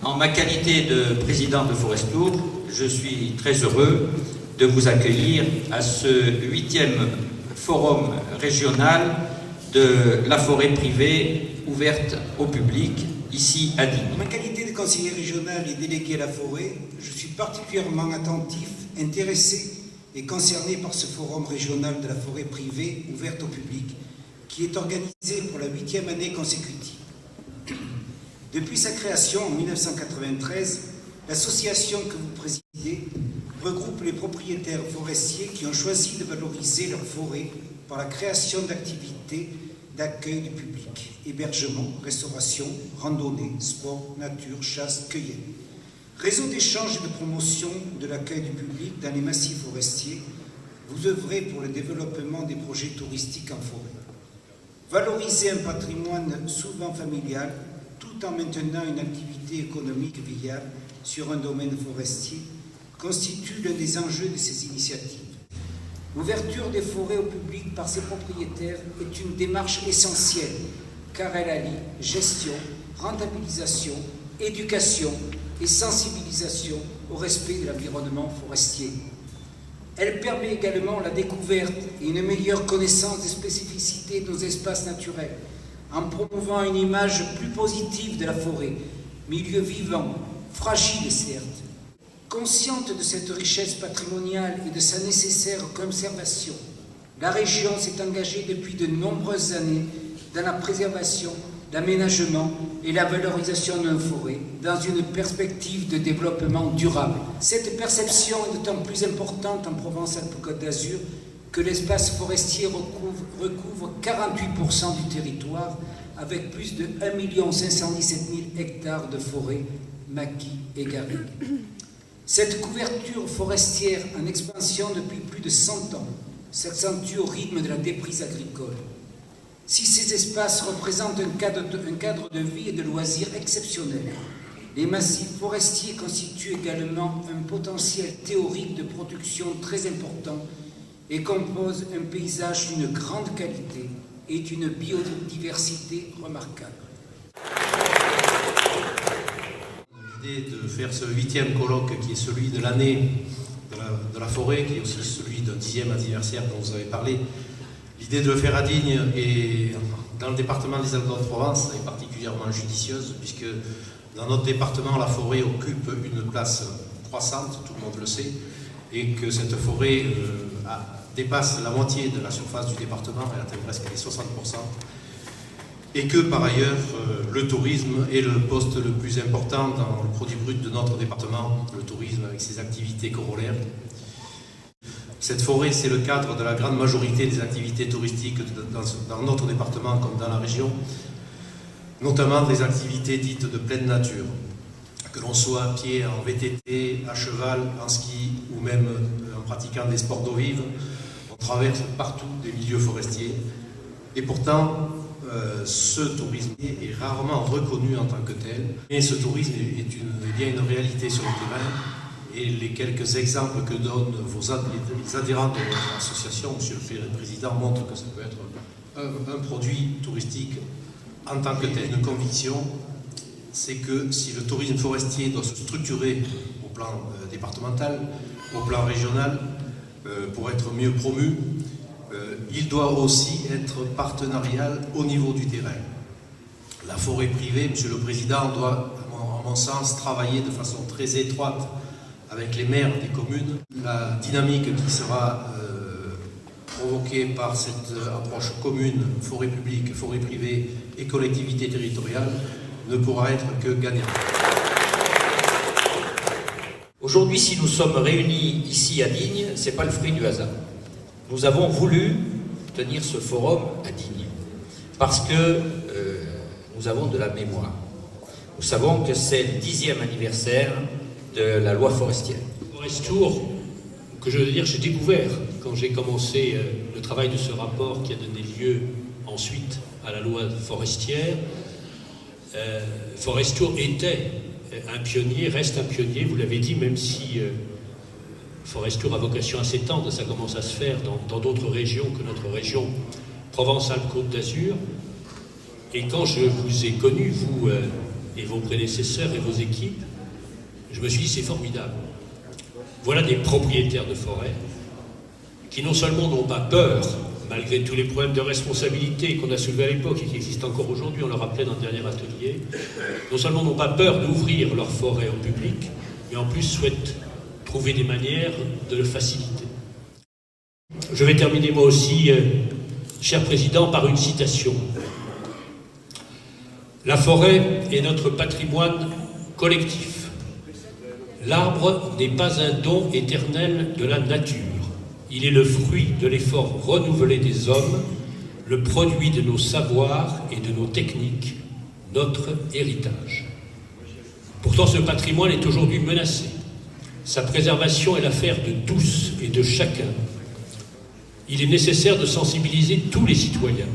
En ma qualité de président de Forestour, je suis très heureux de vous accueillir à ce 8e forum régional de la forêt privée ouverte au public, ici à Digne. En ma qualité de conseiller régional et délégué à la forêt, je suis particulièrement attentif, intéressé et concerné par ce forum régional de la forêt privée ouverte au public, qui est organisé pour la 8e année consécutive. Depuis sa création en 1993, l'association que vous présidez regroupe les propriétaires forestiers qui ont choisi de valoriser leur forêt par la création d'activités d'accueil du public, hébergement, restauration, randonnée, sport, nature, chasse, cueillette. Réseau d'échange et de promotion de l'accueil du public dans les massifs forestiers, vous œuvrez pour le développement des projets touristiques en forêt. Valoriser un patrimoine souvent familial tout en maintenant une activité économique viable sur un domaine forestier constitue l'un des enjeux de ces initiatives. L'ouverture des forêts au public par ses propriétaires est une démarche essentielle car elle allie gestion, rentabilisation, éducation et sensibilisation au respect de l'environnement forestier. Elle permet également la découverte et une meilleure connaissance des spécificités de nos espaces naturels en promouvant une image plus positive de la forêt, milieu vivant, fragile certes. Consciente de cette richesse patrimoniale et de sa nécessaire conservation, la région s'est engagée depuis de nombreuses années dans la préservation, l'aménagement et la valorisation de nos forêts dans une perspective de développement durable. Cette perception est d'autant plus importante en Provence-Alpes-Côte d'Azur que l'espace forestier recouvre 48% du territoire avec plus de 1 517 000 hectares de forêts, maquis et garrigues. Cette couverture forestière en expansion depuis plus de 100 ans s'accentue au rythme de la déprise agricole. Si ces espaces représentent un cadre de vie et de loisirs exceptionnel, les massifs forestiers constituent également un potentiel théorique de production très important et composent un paysage d'une grande qualité et d'une biodiversité remarquable. L'idée de faire ce 8e colloque qui est celui de l'année de la forêt, qui est aussi celui d'un 10e anniversaire dont vous avez parlé, l'idée de le faire à Digne et dans le département des Alpes-de-Haute-Provence est particulièrement judicieuse puisque dans notre département la forêt occupe une place croissante, tout le monde le sait, et que cette forêt dépasse la moitié de la surface du département, elle atteint presque les 60%, et que par ailleurs le tourisme est le poste le plus important dans le produit brut de notre département, le tourisme avec ses activités corollaires. Cette forêt, c'est le cadre de la grande majorité des activités touristiques dans notre département comme dans la région, notamment des activités dites de pleine nature, que l'on soit à pied, en VTT, à cheval, en ski ou même en pratiquant des sports d'eau vive. On traverse partout des milieux forestiers et pourtant ce tourisme est rarement reconnu en tant que tel, mais ce tourisme est bien une réalité sur le terrain et les quelques exemples que donnent les adhérents de votre association, Monsieur le Président, montrent que ça peut être un produit touristique en tant que tel. Une conviction, c'est que si le tourisme forestier doit se structurer au plan départemental, au plan régional, pour être mieux promu, il doit aussi être partenarial au niveau du terrain. La forêt privée, Monsieur le Président, doit, à mon sens, travailler de façon très étroite avec les maires des communes. La dynamique qui sera provoquée par cette approche commune, forêt publique, forêt privée et collectivité territoriale, ne pourra être que gagnante. Aujourd'hui, si nous sommes réunis ici à Digne, ce n'est pas le fruit du hasard. Nous avons voulu tenir ce forum à Digne parce que nous avons de la mémoire. Nous savons que c'est le 10e anniversaire de la loi forestière. Forestour, que je veux dire, j'ai découvert quand j'ai commencé le travail de ce rapport qui a donné lieu ensuite à la loi forestière. Forestour était un pionnier, reste un pionnier, vous l'avez dit, même si Forestour a vocation à s'étendre, ça commence à se faire dans d'autres régions que notre région Provence-Alpes-Côte d'Azur. Et quand je vous ai connu, vous, et vos prédécesseurs et vos équipes, je me suis dit c'est formidable. Voilà des propriétaires de forêt qui non seulement n'ont pas peur, malgré tous les problèmes de responsabilité qu'on a soulevés à l'époque et qui existent encore aujourd'hui, on le rappelait dans le dernier atelier, non seulement n'ont pas peur d'ouvrir leur forêt au public, mais en plus souhaitent trouver des manières de le faciliter. Je vais terminer moi aussi, cher Président, par une citation. La forêt est notre patrimoine collectif. L'arbre n'est pas un don éternel de la nature. Il est le fruit de l'effort renouvelé des hommes, le produit de nos savoirs et de nos techniques, notre héritage. Pourtant, ce patrimoine est aujourd'hui menacé. Sa préservation est l'affaire de tous et de chacun. Il est nécessaire de sensibiliser tous les citoyens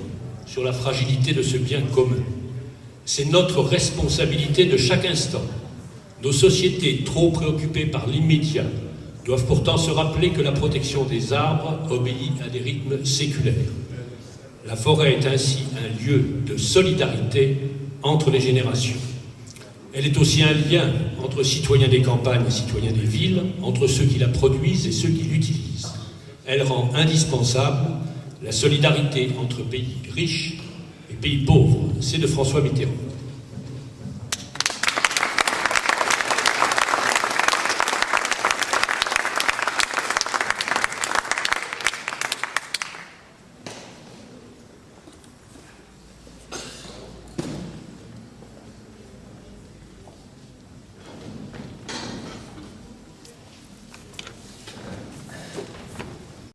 sur la fragilité de ce bien commun. C'est notre responsabilité de chaque instant. Nos sociétés, trop préoccupées par l'immédiat, doivent pourtant se rappeler que la protection des arbres obéit à des rythmes séculaires. La forêt est ainsi un lieu de solidarité entre les générations. Elle est aussi un lien entre citoyens des campagnes et citoyens des villes, entre ceux qui la produisent et ceux qui l'utilisent. Elle rend indispensable la solidarité entre pays riches et pays pauvres. C'est de François Mitterrand.